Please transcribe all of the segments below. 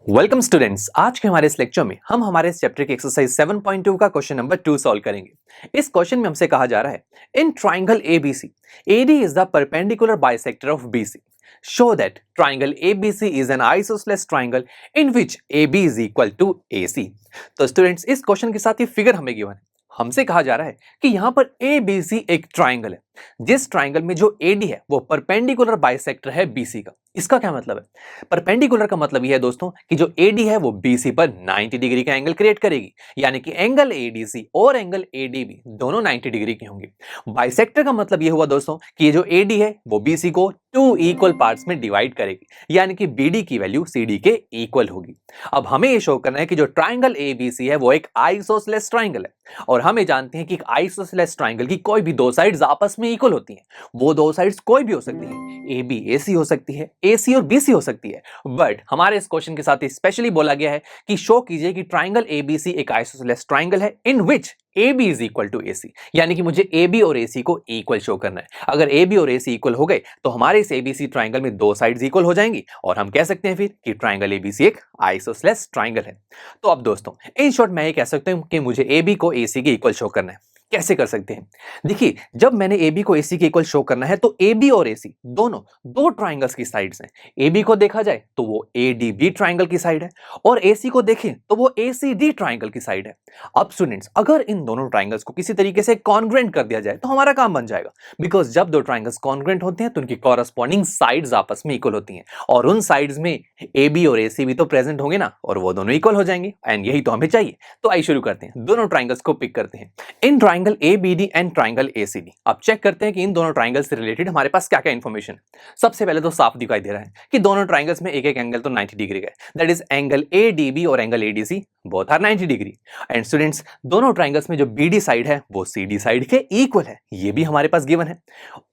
Welcome students. आज के हमारे इस लेक्चर में हम हमारे इस चैप्टर की एक्सरसाइज 7.2 का क्वेश्चन नंबर 2 सॉल्व करेंगे। इस क्वेश्चन में हमसे कहा जा रहा है, in triangle ABC AD is the perpendicular bisector of BC. Show that triangle ABC is an isosceles triangle in which AB is equal to AC. तो स्टूडेंट्स, इस क्वेश्चन के साथ ये फिगर हमें गिवन है। हमसे कहा जा रहा है कि यहाँ पर एबीसी एक ट्राइंगल है, जिस ट्राइंगल में जो एडी है वो परपेंडिकुलर बाइसेक्टर है बीसी का। इसका क्या मतलब है? परपेंडिकुलर का मतलब यह है दोस्तों कि जो एडी है वो बीसी पर 90 डिग्री का एंगल क्रिएट करेगी, यानी कि एंगल एडीसी और एंगल एडीबी दोनों 90 डिग्री के होंगे। बाइसेक्टर का मतलब यह हुआ दोस्तों कि ये जो एडी है वो बीसी को 2 इक्वल पार्ट्स में डिवाइड करेगी, यानी कि बीडी की वैल्यू सीडी के इक्वल होगी। अब हमें ये शो करना है कि जो ट्राइंगल एबीसी है वो एक आइसोसेलेस ट्राइंगल है, और हमें जानते हैं कि एक आइसोसेलेस ट्राइंगल की कोई भी दो साइड्स आपस में इक्वल होती हैं। वो दो साइड्स कोई भी हो सकती है, ए बी ए सी हो सकती है, ए सी और बी सी हो सकती है। बट हमारे इस क्वेश्चन के साथ स्पेशली बोला गया है कि शो कीजिए कि ट्राइंगल एबीसी एक आइसोसेलेस ट्राइंगल है in which AB is equal to AC, यानी कि मुझे AB और AC को इक्वल शो करना है। अगर AB और AC इक्वल हो गए तो हमारे इस ABC ट्राइंगल में दो साइड्स इक्वल हो जाएंगी, और हम कह सकते हैं फिर कि ट्राइंगल ABC एक आइसोसेलेस ट्राइंगल है। तो अब दोस्तों, इन शॉर्ट मैं ये कह सकता हूं कि मुझे AB को AC के इक्वल शो करना है। कैसे कर सकते हैं? देखिए, जब मैंने AB को AC के इक्वल शो करना है तो AB और AC दोनों दो ट्राइंगल्स की साइड्स हैं। AB को देखा जाए तो वो ADB ट्राइंगल की साइड है, और AC को देखें तो वो ACD ट्राइंगल की साइड है। अब स्टूडेंट्स, अगर इन दोनों ट्राइंगल्स को किसी तरीके से कॉन्ग्रुएंट कर दिया जाए तो हमारा काम बन जाएगा, बिकॉज जब दो ट्राइंगल्स कॉन्ग्रुएंट होते हैं तो उनकी कॉरस्पॉन्डिंग साइड्स आपस में इक्वल होती हैं, और उन साइड्स में AB और AC भी तो प्रेजेंट होंगे ना, और वो दोनों इक्वल हो जाएंगे, एंड यही तो हमें चाहिए। तो आइए शुरू करते हैं, दोनों ट्राइंगल्स को पिक करते हैं। In triangle ABD and triangle ACD, अब चेक करते हैं कि इन दोनों ट्राइंगल्स से रिलेटेड हमारे पास क्या क्या इंफॉर्मेशन है। सबसे पहले तो साफ दिखाई दे रहा है कि दोनों ट्राइंगल्स में एक एक एंगल तो 90 डिग्री का है, दैट इज एंगल ADB और angle ADC both are 90 degree. And students, दोनों ट्राइंगल्स में जो BD साइड है वो CD साइड के इक्वल है, ये भी हमारे पास गिवन है।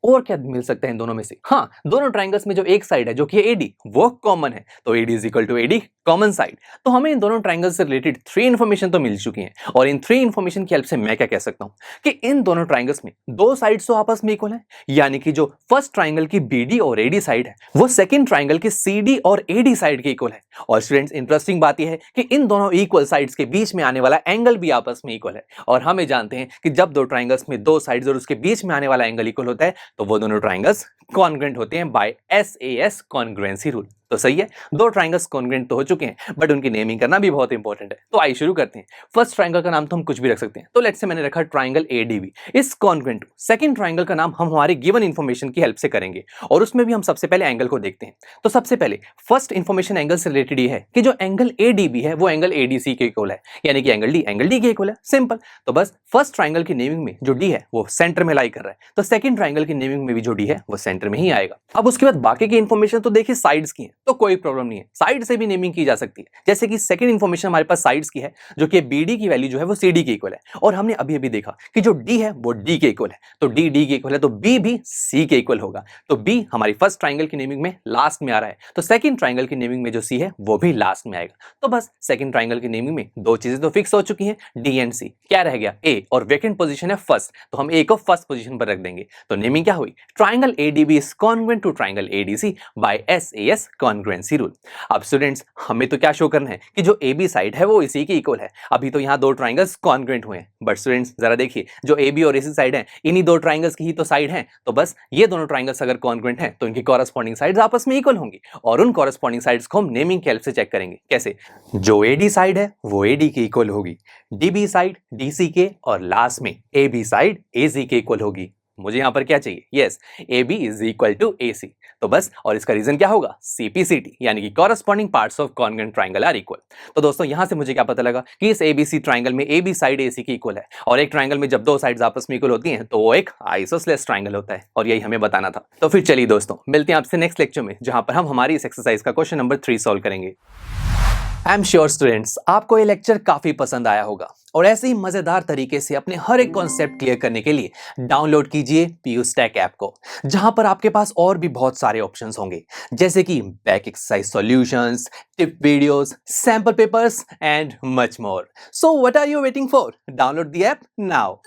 और क्या मिल सकता है इन दोनों में से? हाँ, दोनों ट्राइंगल्स में जो एक साइड है जो कि AD वो कॉमन है, तो AD is equal to AD common side. तो हमें इन दोनों ट्राइंगल्स से रिलेटेड 3 इंफॉर्मेशन तो मिल चुकी हैं, और इन 3 इंफॉर्मेशन की हेल्प से मैं क्या कह सकता हूं कि इन दोनों ट्राइंगल्स में दो साइड्स तो आपस में इक्वल है, यानी कि जो फर्स्ट ट्राइंगल की BD और AD साइड है वो सेकंड ट्राइंगल की CD और AD साइड के इक्वल है। और स्टूडेंट्स, इंटरेस्टिंग बात यह है कि इन दोनों इक्वल साइड्स के बीच में आने वाला एंगल भी आपस में इक्वल है, और हमें जानते हैं कि जब दो ट्राइंगल्स में दो साइड्स और उसके बीच में आने वाला एंगल इक्वल होता है तो वो दोनों ट्राइंगल्स कॉन्ग्रुएंट होते हैं बाय SAS कॉन्ग्रुएंसी रूल। तो सही है, दो ट्राइंगल्स कॉन्ग्रुएंट तो हो चुके हैं, बट उनकी नेमिंग करना भी बहुत इंपॉर्टेंट है। तो आइए शुरू करते हैं। फर्स्ट ट्राइंगल का नाम तो हम कुछ भी रख सकते हैं, तो लेट्स से मैंने रखा triangle ADB is congruent to. Second triangle का नाम हम हमारी गिवन इंफॉर्मेशन की हेल्प से करेंगे, और उसमें भी हम सबसे पहले एंगल को देखते हैं। तो सबसे पहले फर्स्ट इंफॉर्मेशन एंगल से रिलेटेड ये है कि जो एंगल ADB है वो एंगल ADC के इक्वल है, यानी कि एंगल D के इक्वल है। सिंपल। तो बस फर्स्ट ट्राइंगल की नेमिंग में जो D है वो सेंटर में लाई कर रहा है, तो सेकंड ट्राइंगल की नेमिंग में भी जो D है वो सेंटर में ही आएगा। अब उसके बाद बाकी की इंफॉर्मेशन तो देखिए साइड्स की है, तो कोई प्रॉब्लम नहीं है, साइड से भी नेमिंग की जा सकती है। जैसे कि सेकंड इंफॉर्मेशन हमारे पास साइड्स की है, जो कि BD की वैल्यू जो है वो CD के इक्वल है, और हमने अभी अभी देखा कि जो D है वो D के इक्वल है, तो D D के इक्वल है, तो B भी C के इक्वल होगा। तो B हमारी फर्स्ट ट्राइंगल की नेमिंग में लास्ट में आ रहा है, तो सेकंड ट्राइंगल की नेमिंग में जो C है वो भी लास्ट में आएगा। तो बस सेकंड ट्राइंगल की नेमिंग में दो चीजें तो फिक्स हो चुकी हैं, D एंड C। क्या रह गया? A, और वेकेंट पोजीशन है फर्स्ट, तो हम A को फर्स्ट पोजीशन पर रख देंगे। तो नेमिंग क्या हुई? Triangle ADB is congruent to triangle ADC by SAS congruency rule. अब स्टूडेंट्स, हमें तो क्या शो करना है कि जो AB साइड है वो इसी के इक्वल है। अभी तो यहाँ दो ट्राइंगल्स कॉन्ग्रुएंट हुए हैं, बट स्टूडेंट्स जरा देखिए, जो AB और AC साइड है इन्हीं दो ट्राइंगल्स की ही तो साइड है, तो बस ये दोनों ट्राइंगल्स अगर कॉन्ग्रुएंट हैं तो इनकी कॉरस्पॉन्डिंग साइड्स आपस में इक्वल होंगी, और उन कॉरस्पॉन्डिंग साइड्स को हम नेमिंग की हेल्प से चेक करेंगे। कैसे? जो AD साइड है वो AD की इक्वल होगी, DB साइड DC के, और लास्ट में AB साइड AC के इक्वल होगी। मुझे यहां पर क्या चाहिए? Yes, AB is equal to AC। तो बस, और इसका रीजन क्या होगा? CPCT, यानी कि corresponding parts of congruent triangle are equal. तो दोस्तों, यहां से मुझे क्या पता लगा कि इस ABC ट्राइंगल में AB साइड AC की इक्वल है, और एक ट्राइंगल में जब दो साइड्स आपस में इक्वल होती हैं तो वो एक आइसोसेलेस ट्राइंगल होता है, और यही हमें बताना था। तो फिर चलिए दोस्तों, मिलते हैं आपसे नेक्स्ट लेक्चर में, जहां पर हम हमारी इस एक्सरसाइज का क्वेश्चन नंबर 3 सॉल्व करेंगे। आई एम श्योर स्टूडेंट्स, आपको ये लेक्चर काफी पसंद आया होगा, और ऐसे ही मजेदार तरीके से अपने हर एक कॉन्सेप्ट क्लियर करने के लिए डाउनलोड कीजिए PUStack ऐप को, जहां पर आपके पास और भी बहुत सारे ऑप्शंस होंगे, जैसे कि back exercise solutions, tip videos, sample papers and much more. So what are you waiting for? Download the app now.